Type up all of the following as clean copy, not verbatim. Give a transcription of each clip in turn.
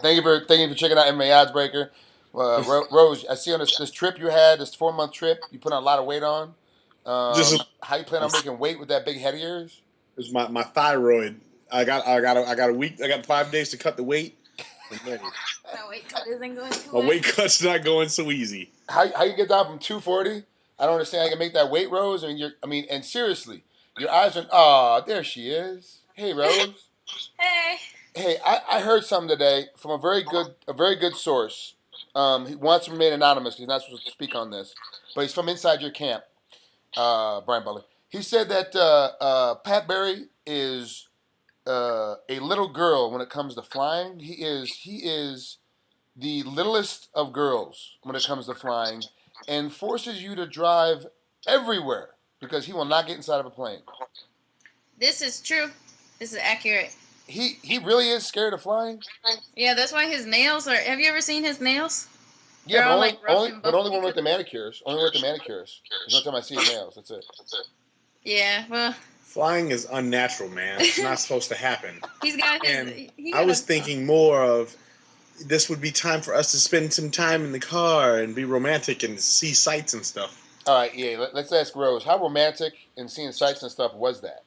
Thank you for checking out MMA Oddsbreaker. Rose, I see on this trip you had, this 4 month trip, you put on a lot of weight on. Just How you plan on making weight with that big head of yours? is my thyroid. I got a week. I got 5 days to cut the weight. My weight cut isn't going too My well. weight cut's not going so easy. How you get down from 240? I don't understand how you can make that weight, Rose. And seriously, your eyes are. Oh, there she is. Hey, Rose. Hey. Hey, I heard something today from a very good source. He wants to remain anonymous. He's not supposed to speak on this, but he's from inside your camp. Brian Butler. He said that Pat Barry is a little girl when it comes to flying. He is the littlest of girls when it comes to flying, and forces you to drive everywhere because he will not get inside of a plane. This is true. This is accurate. He really is scared of flying. Yeah, that's why his nails are. Have you ever seen his nails? Yeah, They're but all, only, like, rough only and but only bumpy. when with the manicures. Only with the manicures. There's no time I see his nails. That's it. Yeah, well, Flying is unnatural, man. It's not supposed to happen. he's got his. And he I got was a- thinking more of this would be time for us to spend some time in the car and be romantic and see sights and stuff. All right, yeah. Let's ask Rose. How romantic and seeing sights and stuff was that?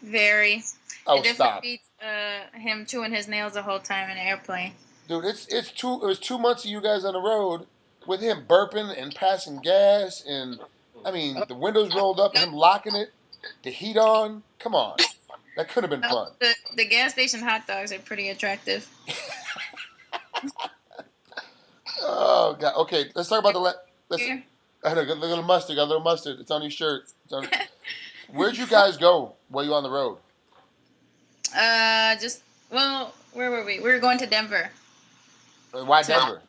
Very. Oh, It definitely stop, beats him chewing his nails the whole time in the airplane. dude. It was 2 months of you guys on the road with him burping and passing gas, and I mean the windows rolled up and him locking it, the heat on. Come on, that could have been fun. The gas station hot dogs are pretty attractive. Oh god. Okay, let's talk about let's. Yeah. I know, got a little mustard. Got a little mustard. It's on your shirt. Where'd you guys go while you were on the road? Where were we? We were going to Denver. Why Denver?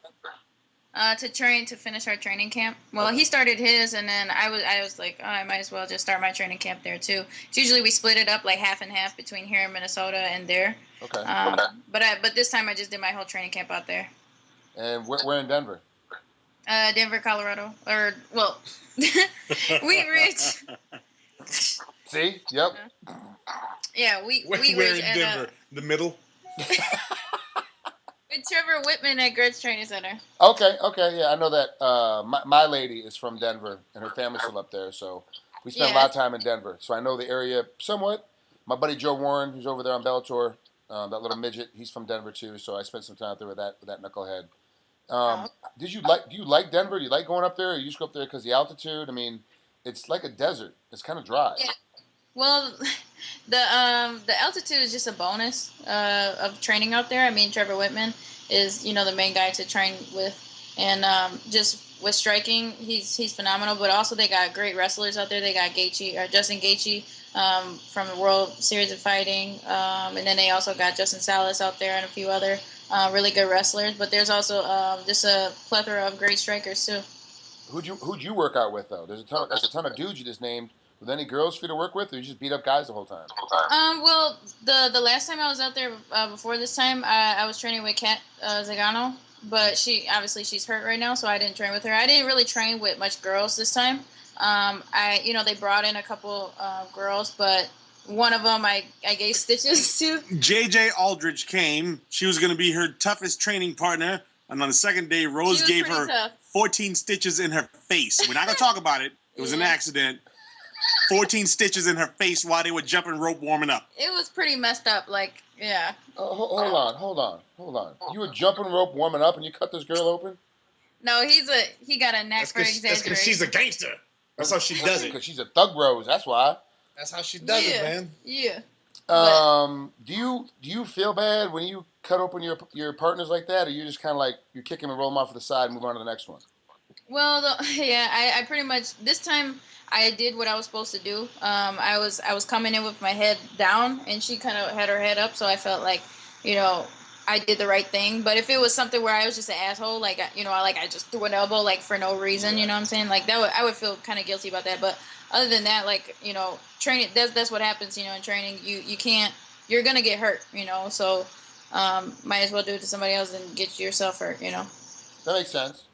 To train to finish our training camp. Well, he started his, and then I was like, oh, I might as well just start my training camp there too. So usually we split it up like half and half between here in Minnesota and there. Okay. But this time I just did my whole training camp out there. And where in Denver? Denver, Colorado, or well, Wheat Ridge. See? Yep. Yeah, Wheat Where Ridge in and Denver? The middle? with Trevor Whitman at Gertz Training Center. Okay. Yeah, I know that. My lady is from Denver, and her family's still up there, so we spent a lot of time in Denver. So I know the area somewhat. My buddy Joe Warren, who's over there on Bellator, that little midget, he's from Denver too. So I spent some time out there with that knucklehead. Do you like Denver? Do you like going up there? Or you just go up there because the altitude? I mean, it's like a desert. It's kind of dry. Yeah. Well, the altitude is just a bonus of training out there. I mean, Trevor Whitman is the main guy to train with, and just with striking, he's phenomenal. But also they got great wrestlers out there. They got Justin Gaethje from the World Series of Fighting, and then they also got Justin Salas out there and a few other really good wrestlers. But there's also just a plethora of great strikers too. Who'd you work out with though? There's a ton of dudes you just named. With any girls for you to work with, or you just beat up guys the whole time? Well, the last time I was out there before this time, I was training with Kat Zagano, but she's hurt right now, so I didn't train with her. I didn't really train with much girls this time. They brought in a couple girls, but one of them I gave stitches to. JJ Aldridge came. She was going to be her toughest training partner, and on the second day, Rose gave her tough. 14 stitches in her face. We're not going to talk about it. It was an accident. 14 stitches in her face while they were jumping rope warming up. It was pretty messed up, like, yeah. Hold on. You were jumping rope warming up and you cut this girl open? No, he got a knack for exaggeration. That's because she's a gangster. That's how she does it. Because she's a thug rose, that's why. That's how she does it, man. Yeah. Do you feel bad when you cut open your partners like that, or you just kind of like you kick them and roll them off to the side and move on to the next one? Well, I pretty much this time I did what I was supposed to do. I was coming in with my head down, and she kind of had her head up, so I felt like, I did the right thing. But if it was something where I was just an asshole, like I just threw an elbow like for no reason, you know what I'm saying? Like I would feel kind of guilty about that. But other than that, like training, that's what happens, in training. You're gonna get hurt, so might as well do it to somebody else than get yourself hurt, That makes sense.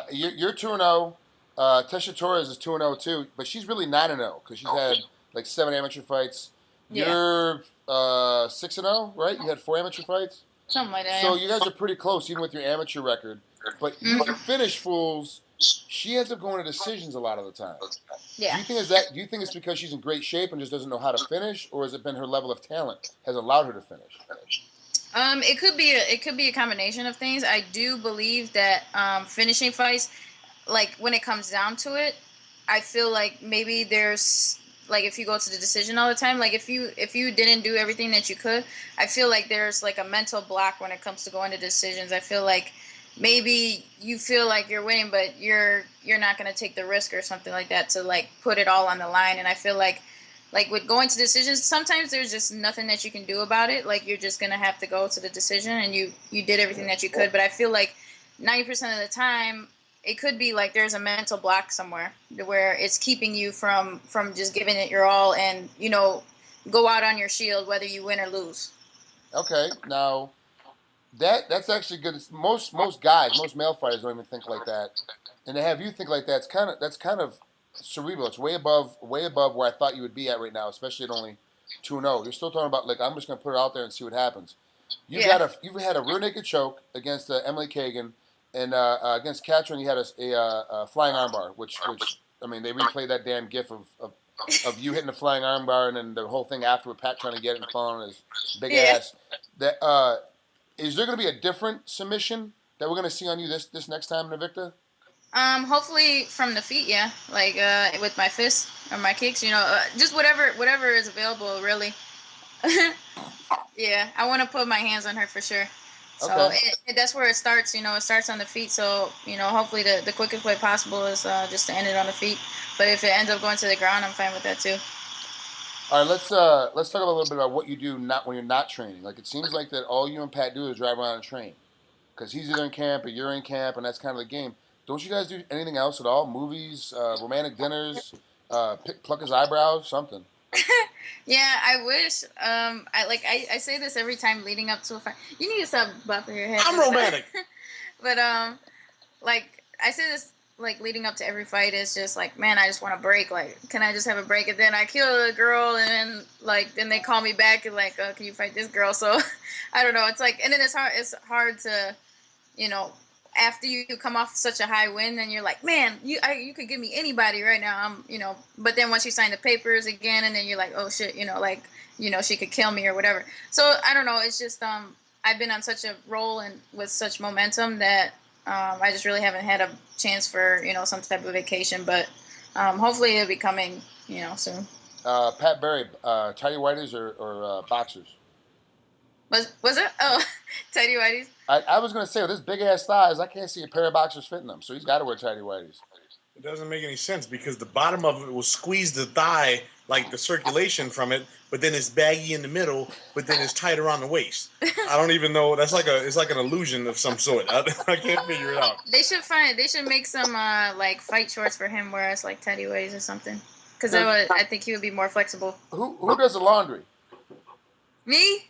You're 2-0. Tecia Torres is 2-0 too, but she's really 9-0 because she's had like 7 amateur fights. Yeah. You're 6-0, right? You had 4 amateur fights. Something like that. So Yeah. you guys are pretty close, even with your amateur record. But you finish fools. She ends up going to decisions a lot of the time. Yeah. Do you think it's because she's in great shape and just doesn't know how to finish, or has it been her level of talent has allowed her to finish? It could be a combination of things. I do believe that finishing fights, like when it comes down to it, I feel like maybe there's like if you go to the decision all the time, like if you didn't do everything that you could, I feel like there's like a mental block when it comes to going to decisions. I feel like maybe you feel like you're winning, but you're not gonna take the risk or something like that to like put it all on the line. And I feel like with going to decisions, sometimes there's just nothing that you can do about it. Like you're just gonna have to go to the decision, and you did everything that you could. But I feel like 90% of the time, it could be like there's a mental block somewhere where it's keeping you from just giving it your all, and go out on your shield whether you win or lose. Okay, now that's actually good. Most guys, most male fighters don't even think like that, and to have you think like that, that's kind of cerebral. It's way above where I thought you would be at right now, especially at only 2-0. You're still talking about like I'm just gonna put it out there and see what happens. You've had a rear naked choke against Emily Kagan, and against Katrin you had a flying armbar, which I mean they replayed that damn gif of you hitting the flying armbar and then the whole thing after with Pat trying to get it and falling on his big ass. That is there going to be a different submission that we're going to see on you this next time in Invicta? Hopefully from the feet, yeah. Like with my fists or my kicks, just whatever is available, really. Yeah, I want to put my hands on her for sure. So Okay. that's where it starts. It starts on the feet. So hopefully the quickest way possible is just to end it on the feet. But if it ends up going to the ground, I'm fine with that too. All right, let's talk a little bit about what you do not when you're not training. Like it seems like that all you and Pat do is drive around and train, because he's either in camp or you're in camp, and that's kind of the game. Don't you guys do anything else at all? Movies, romantic dinners, pluck his eyebrows, something. Yeah, I wish. I say this every time leading up to a fight. You need to stop bumping your head. I'm romantic. But like I say this like leading up to every fight is just like, man, I just want a break. Like, can I just have a break? And then I kill a girl, and then they call me back and like, can you fight this girl? So I don't know. It's like, and then it's hard to, after you come off such a high win, then you're like, man, you could give me anybody right now. But then once you sign the papers again, and then you're like, oh shit, she could kill me or whatever. So I don't know. It's just I've been on such a roll and with such momentum that I just really haven't had a chance for some type of vacation. But hopefully it'll be coming soon. Pat Barry, tidy whities or boxers? Was it? Oh, tidy whities. I was going to say, with his big ass thighs, I can't see a pair of boxers fitting them, so he's got to wear tidy whities. It doesn't make any sense because the bottom of it will squeeze the thigh, like the circulation from it, but then it's baggy in the middle, but then it's tight around the waist. I don't even know. It's like an illusion of some sort. I can't figure it out. They should make some like fight shorts for him where it's like tidy whities or something. Because I think he would be more flexible. Who does the laundry? Me?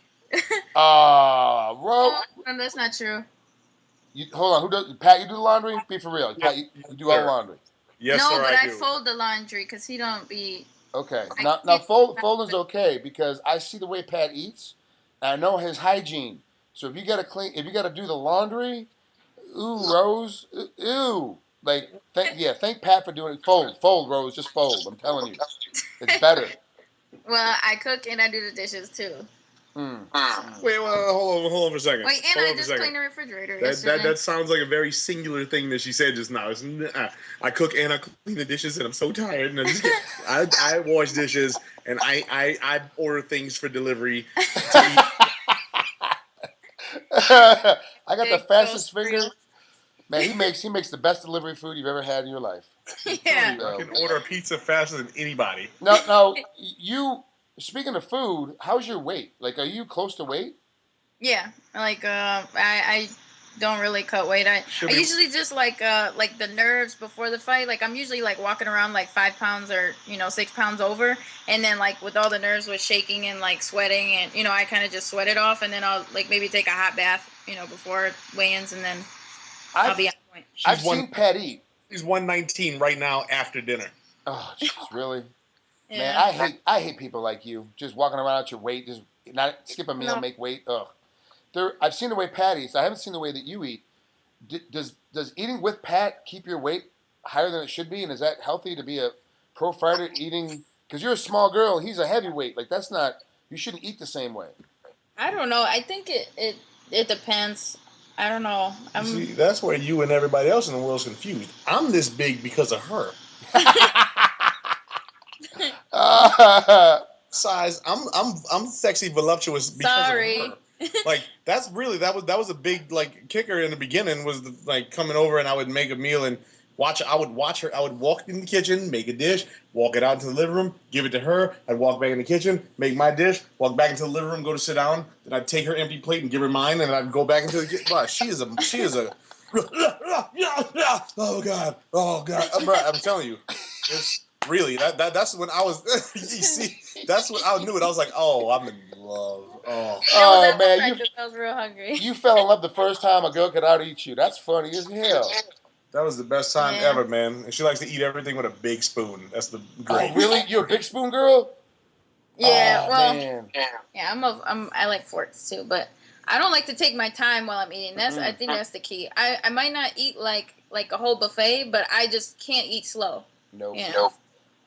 Bro. No, that's not true. Hold on. Who does? Pat, you do the laundry? Be for real. Pat, you do all the laundry. Yes, no, sir, but I do. fold the laundry because he don't be. Okay. Now folding's okay because I see the way Pat eats. And I know his hygiene. So if you gotta do the laundry, ooh, Rose, ooh. Like, thank Pat for doing it. Fold, Rose, just fold. I'm telling you, it's better. Well, I cook and I do the dishes too. Wait, hold on for a second. Wait, and I just clean the refrigerator. That sounds like a very singular thing that she said just now. I cook and I clean the dishes, and I'm so tired. And I wash dishes, and I order things for delivery. I got the fastest finger. Man, he makes the best delivery food you've ever had in your life. Yeah. I can order a pizza faster than anybody. Now, you, speaking of food, how's your weight? Like, are you close to weight? Yeah, like I don't really cut weight. I usually just like the nerves before the fight. Like I'm usually like walking around like 5 pounds or 6 pounds over, and then like with all the nerves with shaking and like sweating, and I kind of just sweat it off, and then I'll like maybe take a hot bath before weigh-ins, and then I'll be on point. I've seen Pat eat. She's 119 right now after dinner. Oh, jeez, really? Yeah. Man, I hate people like you just walking around at your weight, just not skip a meal, make weight. Ugh. I've seen the way Pat eats. I haven't seen the way that you eat. Does eating with Pat keep your weight higher than it should be? And is that healthy to be a pro fighter eating? Because you're a small girl, he's a heavyweight. Like that's not. You shouldn't eat the same way. I don't know. I think it depends. I don't know. See, that's where you and everybody else in the world is confused. I'm this big because of her. Size. I'm sexy, voluptuous because of her. Like that was a big like kicker in the beginning was like coming over and I would make a meal and I would watch her. I would walk in the kitchen, make a dish, walk it out into the living room, give it to her. I'd walk back in the kitchen, make my dish, walk back into the living room, go to sit down. Then I'd take her empty plate and give her mine, and I'd go back into the kitchen. Wow, she is a. Oh God! I'm telling you, it's really that's when I was. You see, that's when I knew it. I was like, oh, I'm in love. Oh man, I was real hungry. You fell in love the first time a girl could out eat you. That's funny as hell. That was the best time ever, man. And she likes to eat everything with a big spoon. That's the great. Oh, really? You're a big spoon girl? Yeah, man. I like forks too, but I don't like to take my time while I'm eating. I think that's the key. I might not eat like a whole buffet, but I just can't eat slow. Nope. You know?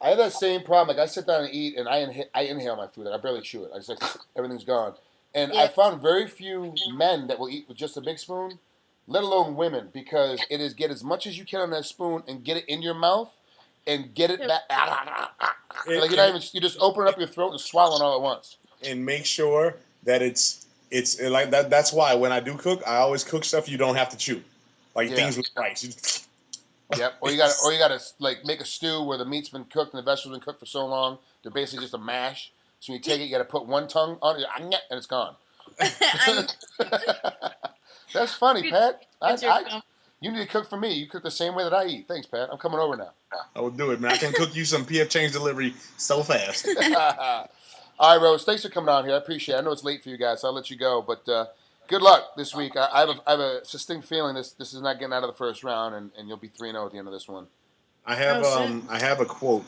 I have that same problem. Like I sit down and eat, and I inhale my food. Like I barely chew it. I just like everything's gone. And I found very few men that will eat with just a big spoon, let alone women, because it is get as much as you can on that spoon and get it in your mouth and get it back. Like you just open up your throat and swallow it all at once. And make sure that it's like that. That's why when I do cook, I always cook stuff you don't have to chew, like things with rice. Yep. Or you gotta like make a stew where the meat's been cooked and the vegetables been cooked for so long they're basically just a mash. So when you take it, you gotta put one tongue on it and it's gone. That's funny, Pat. You need to cook for me. You cook the same way that I eat. Thanks, Pat. I'm coming over now. I will do it, man. I can cook you some PF Change delivery so fast. All right, Rose. Thanks for coming on here. I appreciate it. I know it's late for you guys, so I'll let you go. But good luck this week. I have a distinct feeling this is not getting out of the first round, and you'll be 3-0 at the end of this one. I have a quote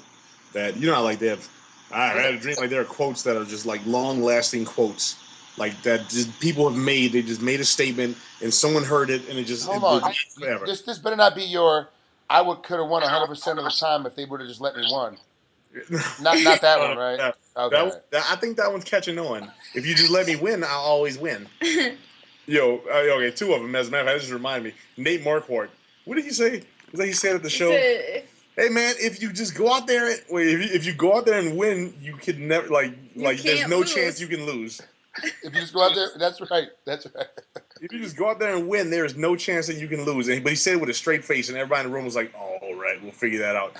that I like to have. I had a dream like there are quotes that are just like long-lasting quotes. Like that, just people have made. They just made a statement, and someone heard it, and it just hold on. Forever. This better not be your. I could have won 100% of the time if they would have just let me win. Not that one, right? Yeah. Okay. I think that one's catching on. If you just let me win, I'll always win. Okay, two of them. As a matter of fact, that just remind me. Nate Marquardt. What did he say? Was that he said at the show? Hey man, if you just go out there, if you go out there and win, you could never there's no chance you can lose. If you just go out there, that's right. If you just go out there and win, there is no chance that you can lose. But he said it with a straight face, and everybody in the room was like, "Oh, all right, we'll figure that out."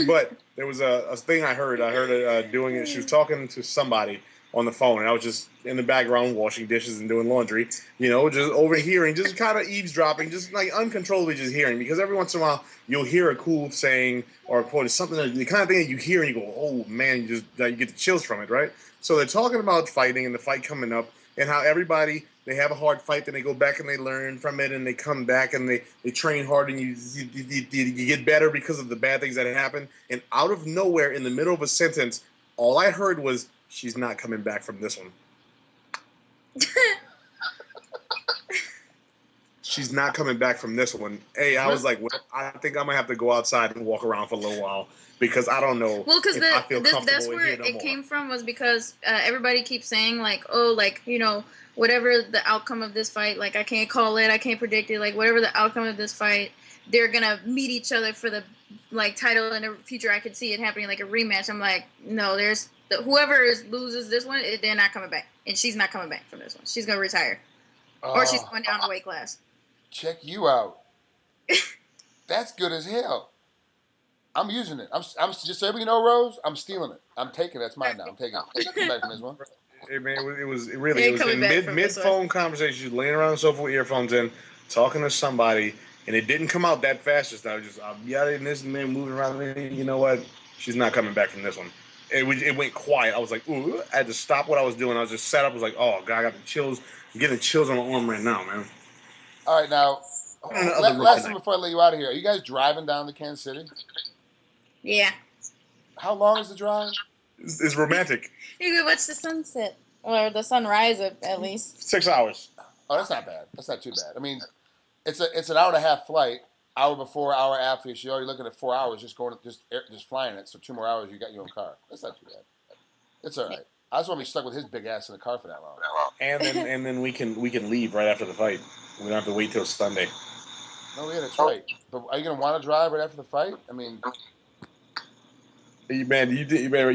But there was a thing I heard. I heard her doing it. She was talking to somebody on the phone, and I was just in the background washing dishes and doing laundry. Just overhearing, just kind of eavesdropping, just like uncontrollably just hearing. Because every once in a while, you'll hear a cool saying or a quote, something the kind of thing that you hear and you go, "Oh man," you get the chills from it, right? So they're talking about fighting and the fight coming up and how everybody, they have a hard fight, then they go back and they learn from it and they come back and they train hard and you get better because of the bad things that happen. And out of nowhere, in the middle of a sentence, all I heard was, "She's not coming back from this one." She's not coming back from this one. Hey, I was like, well, I think I'm going to have to go outside and walk around for a little while because I don't know if I feel comfortable that's where it came from was because everybody keeps saying, like, oh, like, whatever the outcome of this fight, like, I can't call it, I can't predict it, like, whatever the outcome of this fight, they're going to meet each other for the, like, title in the future. I could see it happening, like, a rematch. I'm like, no, whoever loses this one, they're not coming back. And she's not coming back from this one. She's going to retire. Or she's going down a weight class. Check you out. That's good as hell. I'm using it. I'm just so everybody know, Rose. I'm stealing it. I'm taking it. That's mine now. I'm taking it. Come back from this one. Hey man, it was in mid phone conversation, just laying around on the sofa with earphones in, talking to somebody, and it didn't come out that fast. Just I'm yelling this and then moving around. You know what? She's not coming back from this one. It went quiet. I was like, ooh. I had to stop what I was doing. I was just sat up. I was like, oh god, I got the chills. I'm getting the chills on my arm right now, man. All right, now, last thing before I let you out of here. Are you guys driving down to Kansas City? Yeah. How long is the drive? It's romantic. You could watch the sunset. Or the sunrise, at least. 6 hours. Oh, that's not bad. That's not too bad. I mean, it's an hour and a half flight. Hour before, hour after. So you're already looking at 4 hours just flying it. So 2 more hours, you got your own car. That's not too bad. It's all right. I just want to be stuck with his big ass in the car for that long. And then we can leave right after the fight. We don't have to wait till Sunday. No, yeah, that's right. But are you gonna want to drive right after the fight? I mean, Man, you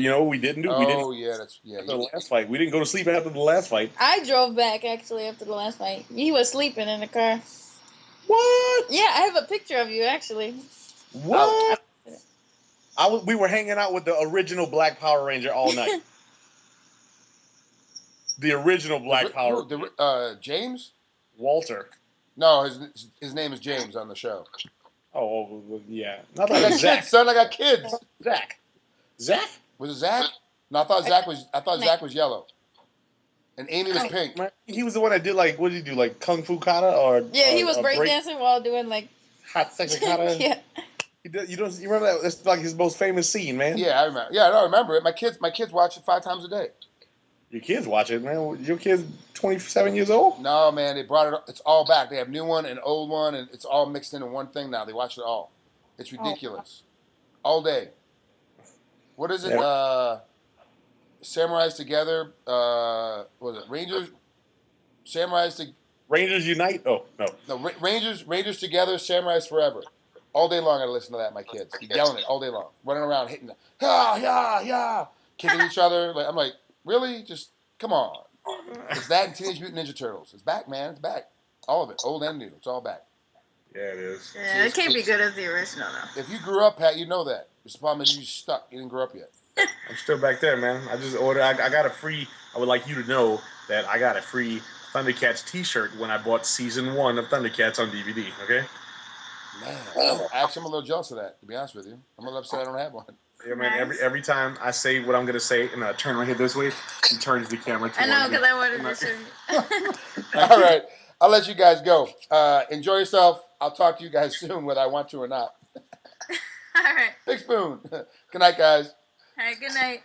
know what we didn't do? oh We didn't yeah, that's yeah. after the last fight. We didn't go to sleep after the last fight. I drove back actually after the last fight. He was sleeping in the car. What? Yeah, I have a picture of you actually. What? We were hanging out with the original Black Power Ranger all night. The original Black Power James? Walter. No, his name is James on the show. Oh, well, yeah. Not I like got Zach. kids, son. I got kids. Zach? Was it Zach? No, I thought Zach was yellow, and Amy was pink. He was the one that did like, what did he do, like Kung Fu Kata or? Yeah, he was breakdancing while doing like hot second kata. yeah. You remember that? That's like his most famous scene, man. Yeah, I remember. Yeah, I remember it. My kids watch it 5 times a day. Your kids watch it, man. Your kid's 27 years old? No, man, they brought it. It's all back. They have new one and old one, and it's all mixed into one thing now. They watch it all. It's ridiculous. All day. What is it? Samurais Together. What was it? Rangers. Rangers Unite? Oh, no. No, Rangers Together. Samurais Forever. All day long, I listen to that. My kids, yelling it all day long, running around, hitting, kicking each other. Like I'm like, really? Just come on. It's that and Teenage Mutant Ninja Turtles. It's back, man. It's back. All of it, old and new. It's all back. Yeah, it is. Yeah, it can't be good as the original though. If you grew up, Pat, you know that. The problem is you're stuck. You didn't grow up yet. I'm still back there, man. I just ordered. I got a free. I would like you to know that I got a free Thundercats T-shirt when I bought season 1 of Thundercats on DVD. Okay. Man, I'm a little jealous of that. To be honest with you, I'm a little upset I don't have one. Yeah, man. Every time I say what I'm gonna say and I turn my head this way, he turns the camera. I know, because I wanted to show you. All right, I'll let you guys go. Enjoy yourself. I'll talk to you guys soon, whether I want to or not. All right. Big spoon. Good night, guys. All right. Good night.